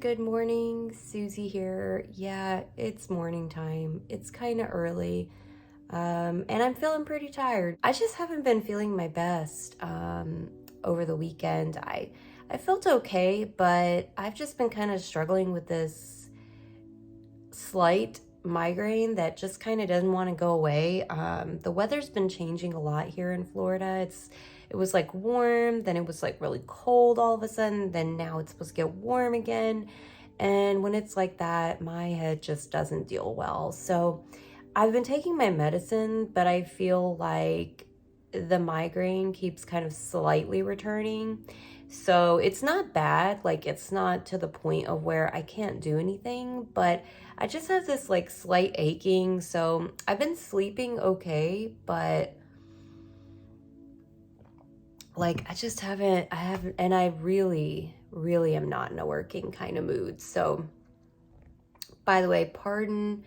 good morning. Susie here. Yeah, it's morning time. It's kind of early, and I'm feeling pretty tired. I just haven't been feeling my best over the weekend. I felt okay, but I've just been kind of struggling with this slight migraine that just kind of doesn't want to go away. The weather's been changing a lot here in Florida. It was like warm, then it was like really cold all of a sudden, then now it's supposed to get warm again. And when it's like that, my head just doesn't deal well. So I've been taking my medicine, but I feel like the migraine keeps kind of slightly returning. So it's not bad, like it's not to the point of where I can't do anything, but I just have this like slight aching. So I've been sleeping okay, but like I haven't, and I really am not in a working kind of mood. So by the way, pardon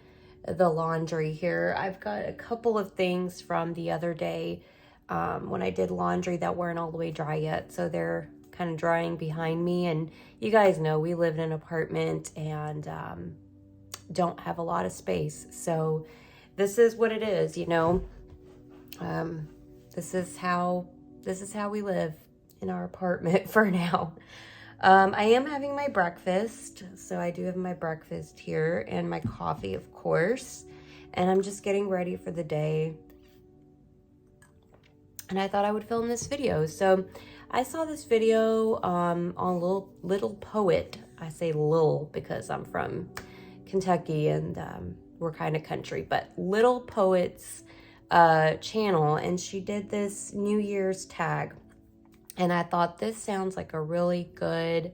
the laundry here. I've got a couple of things from the other day when I did laundry that weren't all the way dry yet, so they're kind of drying behind me. And you guys know we live in an apartment and don't have a lot of space, so this is what it is, you know. This is how we live in our apartment for now. I am having my breakfast, so I do have my breakfast here and my coffee, of course, and I'm just getting ready for the day. And I thought I would film this video. So I saw this video on Little Poet. I say Lil because I'm from Kentucky and we're kind of country, but Little Poet's channel, and she did this New Year's tag. And I thought this sounds like a really good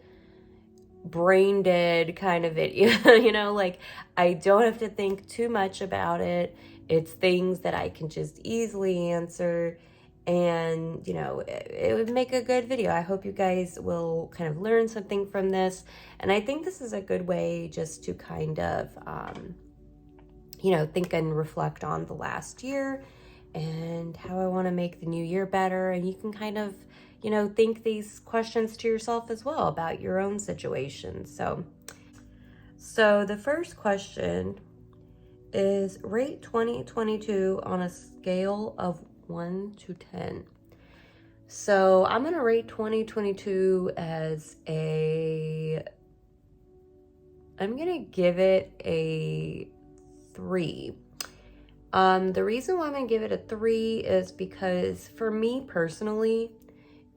brain dead kind of video. You know, like I don't have to think too much about it. It's things that I can just easily answer. And, you know, it would make a good video. I hope you guys will kind of learn something from this. And I think this is a good way just to kind of, you know, think and reflect on the last year and how I want to make the new year better. And you can kind of, you know, think these questions to yourself as well about your own situation. So the first question is, rate 2022 on a scale of 1 to 10. So I'm going to rate 2022 as I'm going to give it a 3. The reason why I'm going to give it a 3 is because for me personally,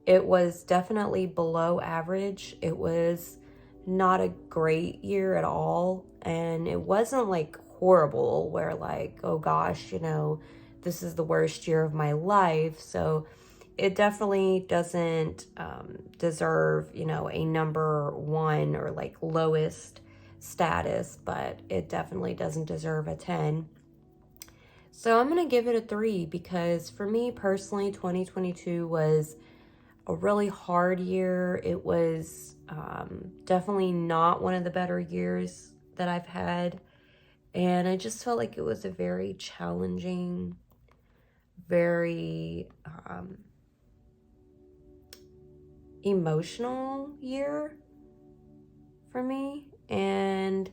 it was definitely below average. It was not a great year at all. And it wasn't like horrible where like, oh gosh, you know, this is the worst year of my life. So it definitely doesn't deserve, you know, a number 1 or like lowest status, but it definitely doesn't deserve a 10. So I'm going to give it a 3 because for me personally, 2022 was a really hard year. It was definitely not one of the better years that I've had. And I just felt like it was a very challenging, very emotional year for me. And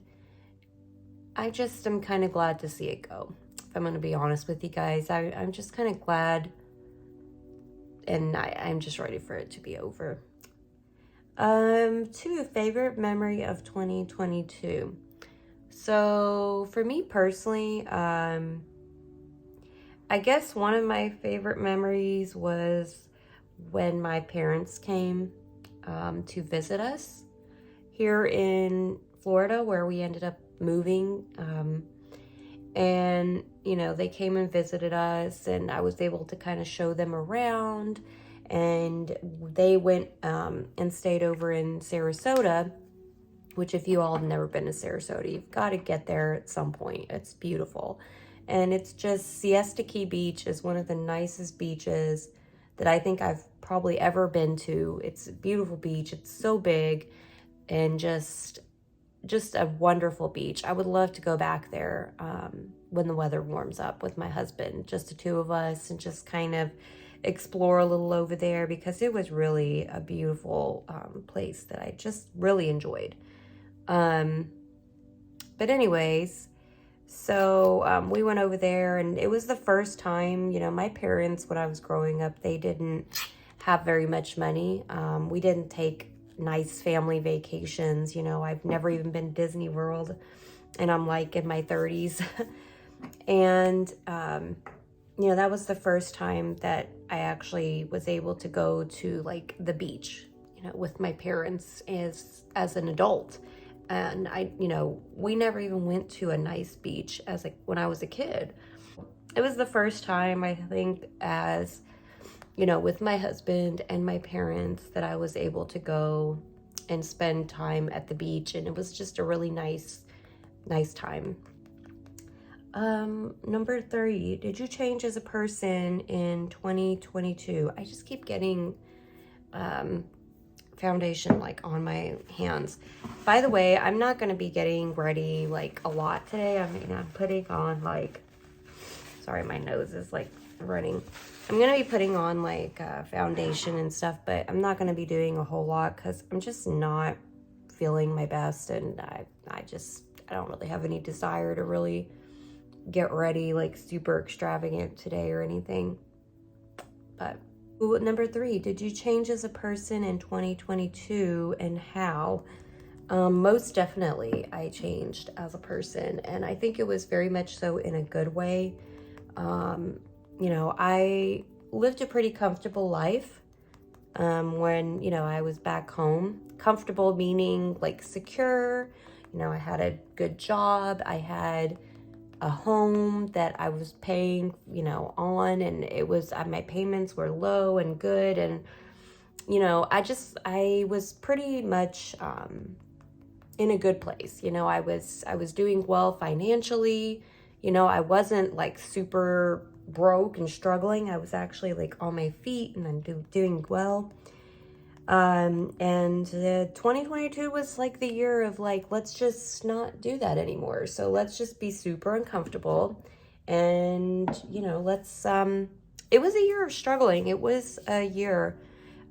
I just am kind of glad to see it go. If I'm going to be honest with you guys, I'm just kind of glad, and I'm just ready for it to be over. To a favorite memory of 2022. So for me personally, I guess one of my favorite memories was when my parents came to visit us here in Florida, where we ended up moving. And, you know, they came and visited us, and I was able to kind of show them around. And they went and stayed over in Sarasota, which if you all have never been to Sarasota, you've got to get there at some point. It's beautiful. And it's just, Siesta Key Beach is one of the nicest beaches that I think I've probably ever been to. It's a beautiful beach. It's so big and just a wonderful beach. I would love to go back there when the weather warms up with my husband, just the two of us, and just kind of explore a little over there, because it was really a beautiful place that I just really enjoyed. But anyways, so we went over there, and it was the first time, you know, my parents, when I was growing up, they didn't have very much money. We didn't take nice family vacations. You know, I've never even been to Disney World, and I'm like in my 30s. And, you know, that was the first time that I actually was able to go to like the beach, you know, with my parents as an adult. And you know, we never even went to a nice beach as like when I was a kid. It was the first time, I think, as, you know, with my husband and my parents, that I was able to go and spend time at the beach. And it was just a really nice time. Number 3, did you change as a person in 2022? I just keep getting, foundation like on my hands. By the way, I'm not going to be getting ready like a lot today. I mean, I'm putting on like, sorry, my nose is like running. I'm going to be putting on like foundation and stuff, but I'm not going to be doing a whole lot because I'm just not feeling my best. And I don't really have any desire to really get ready like super extravagant today or anything. But number 3, did you change as a person in 2022 and how? Most definitely I changed as a person, and I think it was very much so in a good way. You know, I lived a pretty comfortable life when, you know, I was back home. Comfortable meaning like secure. You know, I had a good job. I had a home that I was paying, you know, on, and it was, my payments were low and good. And, you know, I was pretty much, in a good place. You know, I was doing well financially. You know, I wasn't like super broke and struggling. I was actually like on my feet and I'm doing well. And 2022 was like the year of like, let's just not do that anymore. So let's just be super uncomfortable. And, you know, it was a year of struggling. It was a year.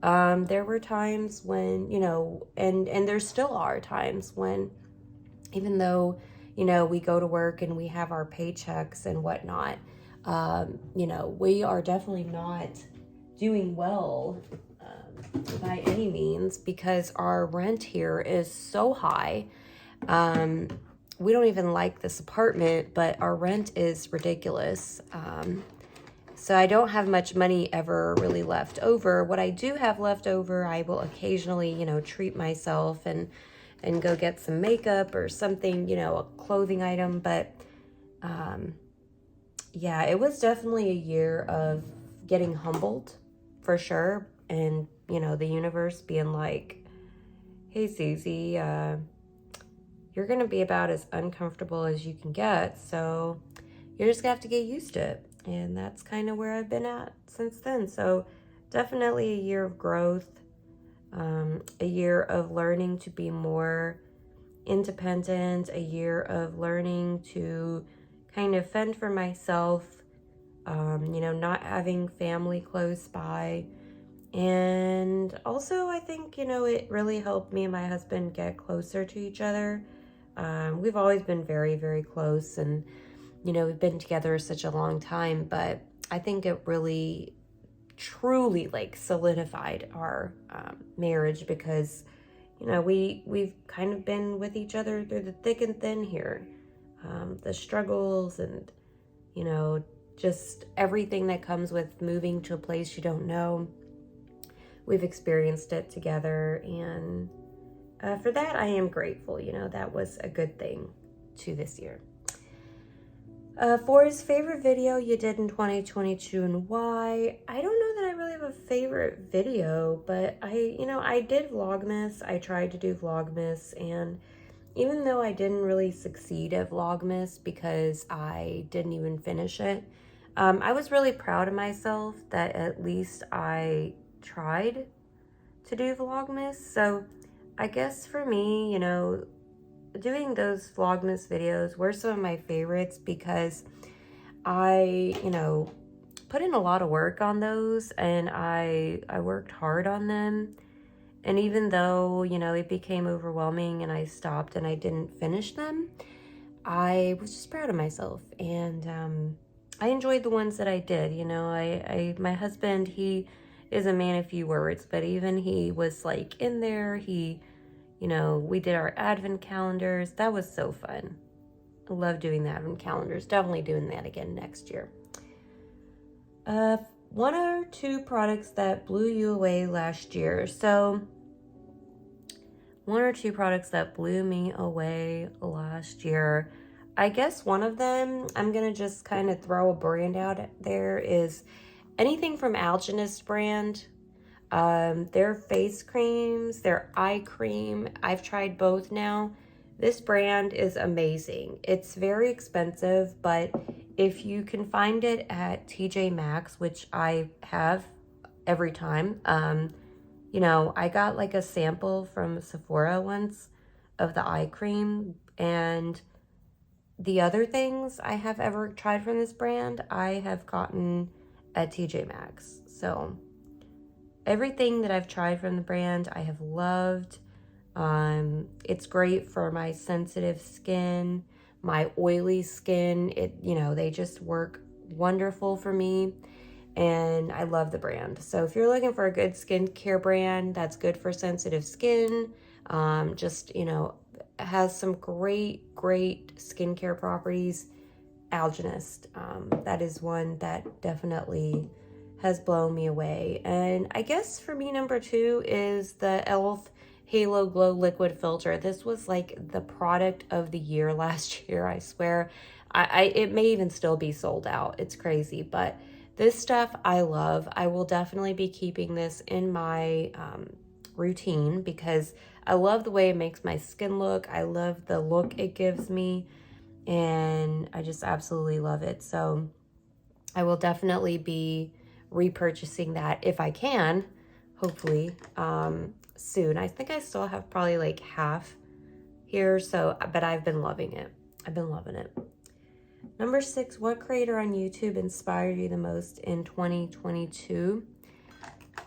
There were times when, you know, and there still are times when, even though, you know, we go to work and we have our paychecks and whatnot, you know, we are definitely not doing well by any means, because our rent here is so high. We don't even like this apartment, but our rent is ridiculous. So I don't have much money ever really left over. What I do have left over, I will occasionally, you know, treat myself and go get some makeup or something, you know, a clothing item. But yeah, it was definitely a year of getting humbled for sure. And, you know, the universe being like, hey, Susie, you're going to be about as uncomfortable as you can get. So you're just going to have to get used to it. And that's kind of where I've been at since then. So definitely a year of growth, a year of learning to be more independent, a year of learning to kind of fend for myself, you know, not having family close by. And also, I think, you know, it really helped me and my husband get closer to each other. We've always been very, very close, and, you know, we've been together such a long time, but I think it really, truly, like, solidified our marriage, because, you know, we've kind of been with each other through the thick and thin here. The struggles and, you know, just everything that comes with moving to a place you don't know. We've experienced it together, and for that, I am grateful. You know, that was a good thing to this year. For his favorite video you did in 2022 and why, I don't know that I really have a favorite video, but I did Vlogmas. I tried to do Vlogmas, and even though I didn't really succeed at Vlogmas because I didn't even finish it, I was really proud of myself that at least I tried to do Vlogmas. So I guess for me, you know, doing those Vlogmas videos were some of my favorites because I, you know, put in a lot of work on those, and I worked hard on them. And even though, you know, it became overwhelming and I stopped and I didn't finish them, I was just proud of myself. And I enjoyed the ones that I did. You know, my husband, he is a man of few words, but even he was like in there. You know, we did our advent calendars. That was so fun. I love doing the advent calendars. Definitely doing that again next year. One or two products that blew you away last year. So, one or two products that blew me away last year. I guess one of them, I'm going to just kind of throw a brand out there, is anything from Algenist brand. Their face creams, their eye cream. I've tried both now. This brand is amazing. It's very expensive, but if you can find it at TJ Maxx, which I have every time, you know, I got like a sample from Sephora once of the eye cream, and the other things I have ever tried from this brand, I have gotten at TJ Maxx. So everything that I've tried from the brand, I have loved. It's great for my sensitive skin, my oily skin. You know, they just work wonderful for me, and I love the brand. So if you're looking for a good skincare brand that's good for sensitive skin, just, you know, has some great skincare properties, Algenist. That is one that definitely has blown me away. And I guess for me, number two is the e.l.f. Halo Glow Liquid Filter. This was like the product of the year last year, I swear. It may even still be sold out. It's crazy, but this stuff I love. I will definitely be keeping this in my routine because I love the way it makes my skin look. I love the look it gives me, and I just absolutely love it. So I will definitely be repurchasing that if I can, hopefully, soon. I think I still have probably like half here, so, but I've been loving it. I've been loving it. Number 6, what creator on YouTube inspired you the most in 2022?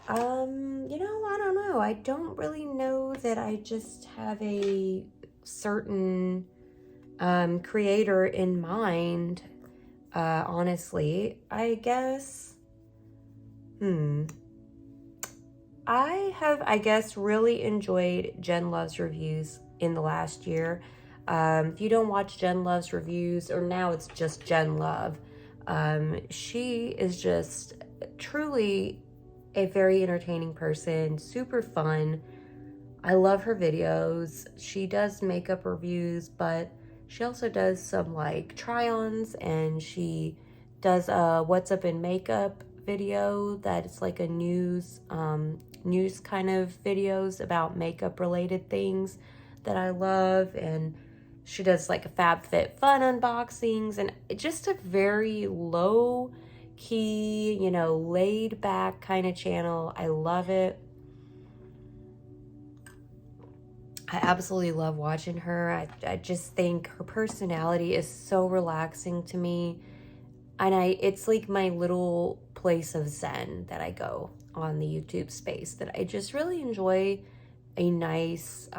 You know, I don't know. I don't really know that I just have a certain creator in mind, honestly. I guess, I have, I guess, really enjoyed Jen Love's reviews in the last year. If you don't watch Jen Love's reviews, or now it's just Jen Love, she is just truly a very entertaining person, super fun. I love her videos. She does makeup reviews, but she also does some like try-ons, and she does a What's Up in Makeup video that is like a news kind of videos about makeup related things that I love. And she does like a FabFitFun unboxings, and just a very low key, you know, laid back kind of channel. I love it. I absolutely love watching her. I just think her personality is so relaxing to me. And it's like my little place of zen that I go on the YouTube space, that I just really enjoy a nice,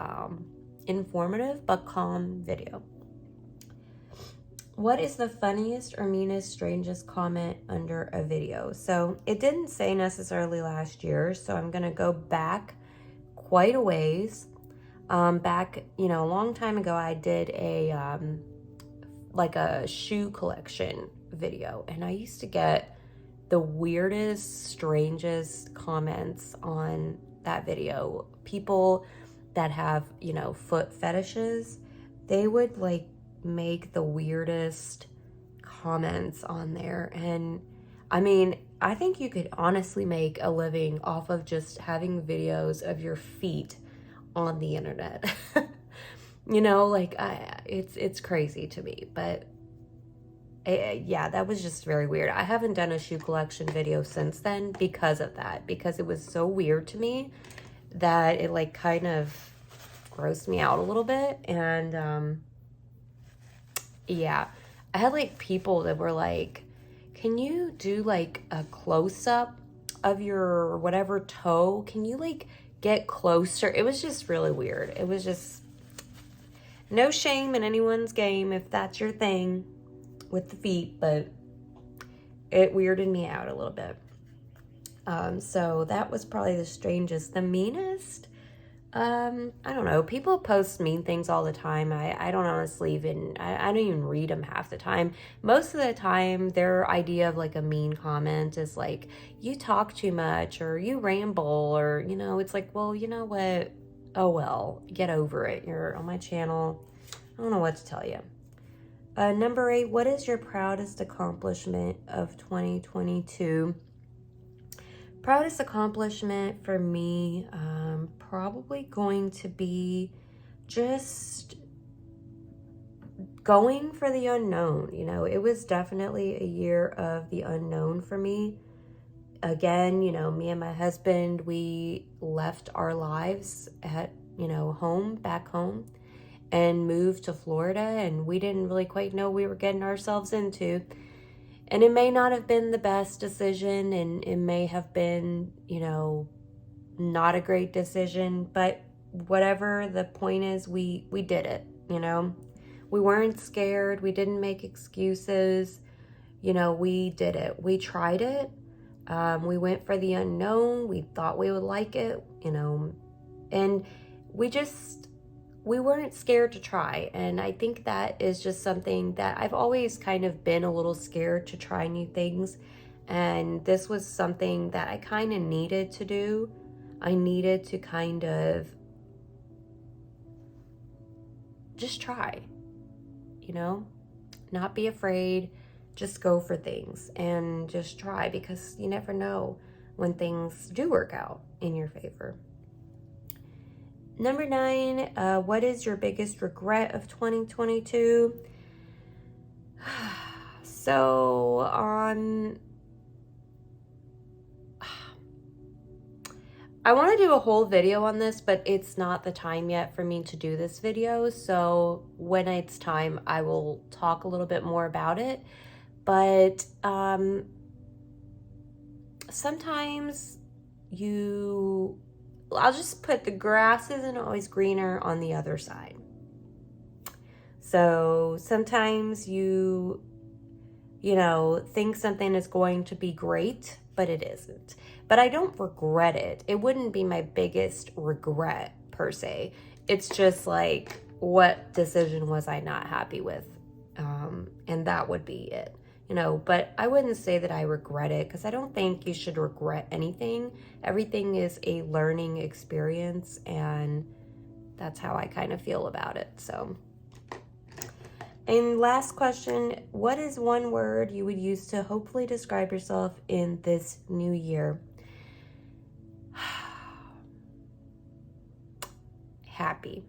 informative but calm video. What is the funniest or meanest, strangest comment under a video? So it didn't say necessarily last year, so I'm gonna go back quite a ways. Back, you know, a long time ago, I did a like a shoe collection video, and I used to get the weirdest, strangest comments on that video. People that have, you know, foot fetishes, they would like make the weirdest comments on there. And I mean, I think you could honestly make a living off of just having videos of your feet on the internet. You know, like it's crazy to me, but yeah, that was just very weird. I haven't done a shoe collection video since then because of that, because it was so weird to me that it like kind of grossed me out a little bit. And yeah, I had like people that were like, can you do like a close-up of your whatever toe? Can you like get closer. It was just really weird. It was just no shame in anyone's game if that's your thing with the feet, but it weirded me out a little bit. So that was probably the strangest. The meanest, I don't know. People post mean things all the time. I don't honestly even, I don't even read them half the time. Most of the time, their idea of like a mean comment is like, you talk too much, or you ramble, or, you know, it's like, well, you know what? Oh, well, get over it. You're on my channel. I don't know what to tell you. Number 8, what is your proudest accomplishment of 2022? Proudest accomplishment for me, probably going to be just going for the unknown. You know, it was definitely a year of the unknown for me. Again, you know, me and my husband, we left our lives at, you know, back home, and moved to Florida, and we didn't really quite know what we were getting ourselves into. And it may not have been the best decision, and it may have been, you know, not a great decision, but whatever the point is, we did it, you know. We weren't scared. We didn't make excuses. You know, we did it. We tried it. We went for the unknown. We thought we would like it, you know, and we weren't scared to try. And I think that is just something that I've always kind of been a little scared to try new things. And this was something that I kind of needed to do. I needed to kind of just try, you know, not be afraid, just go for things and just try, because you never know when things do work out in your favor. Number 9, what is your biggest regret of 2022? So, I want to do a whole video on this, but it's not the time yet for me to do this video. So when it's time, I will talk a little bit more about it. But sometimes I'll just put the grass isn't always greener on the other side. So sometimes you know, think something is going to be great, but it isn't. But I don't regret it. It wouldn't be my biggest regret per se. It's just like, what decision was I not happy with? And that would be it. You know, but I wouldn't say that I regret it, because I don't think you should regret anything. Everything is a learning experience, and that's how I kind of feel about it. So, and last question, what is one word you would use to hopefully describe yourself in this new year? Happy.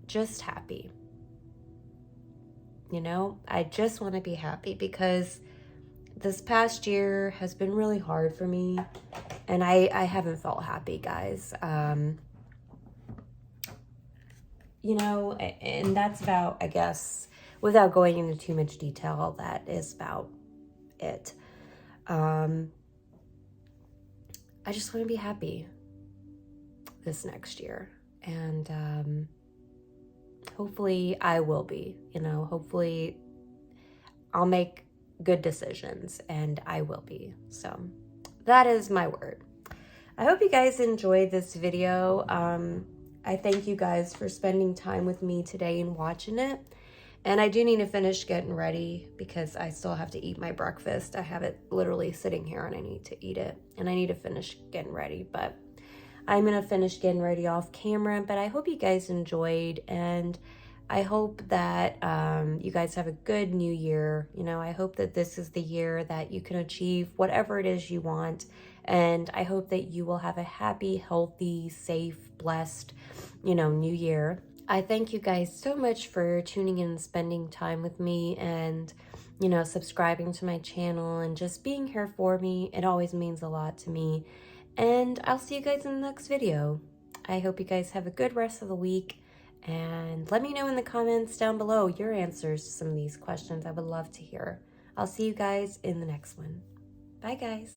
Just happy. You know, I just want to be happy, because this past year has been really hard for me, and I haven't felt happy, guys. You know, and that's about, I guess, without going into too much detail, that is about it. I just want to be happy this next year, and hopefully I will be, you know, hopefully I'll make good decisions, and I will be. So that is my word. I hope you guys enjoyed this video. I thank you guys for spending time with me today and watching it. And I do need to finish getting ready, because I still have to eat my breakfast. I have it literally sitting here, and I need to eat it, and I need to finish getting ready. But I'm going to finish getting ready off camera. But I hope you guys enjoyed, and I hope that you guys have a good new year. You know, I hope that this is the year that you can achieve whatever it is you want. And I hope that you will have a happy, healthy, safe, blessed, you know, new year. I thank you guys so much for tuning in and spending time with me, and, you know, subscribing to my channel and just being here for me. It always means a lot to me. And I'll see you guys in the next video. I hope you guys have a good rest of the week. And let me know in the comments down below your answers to some of these questions. I would love to hear. I'll see you guys in the next one. Bye, guys.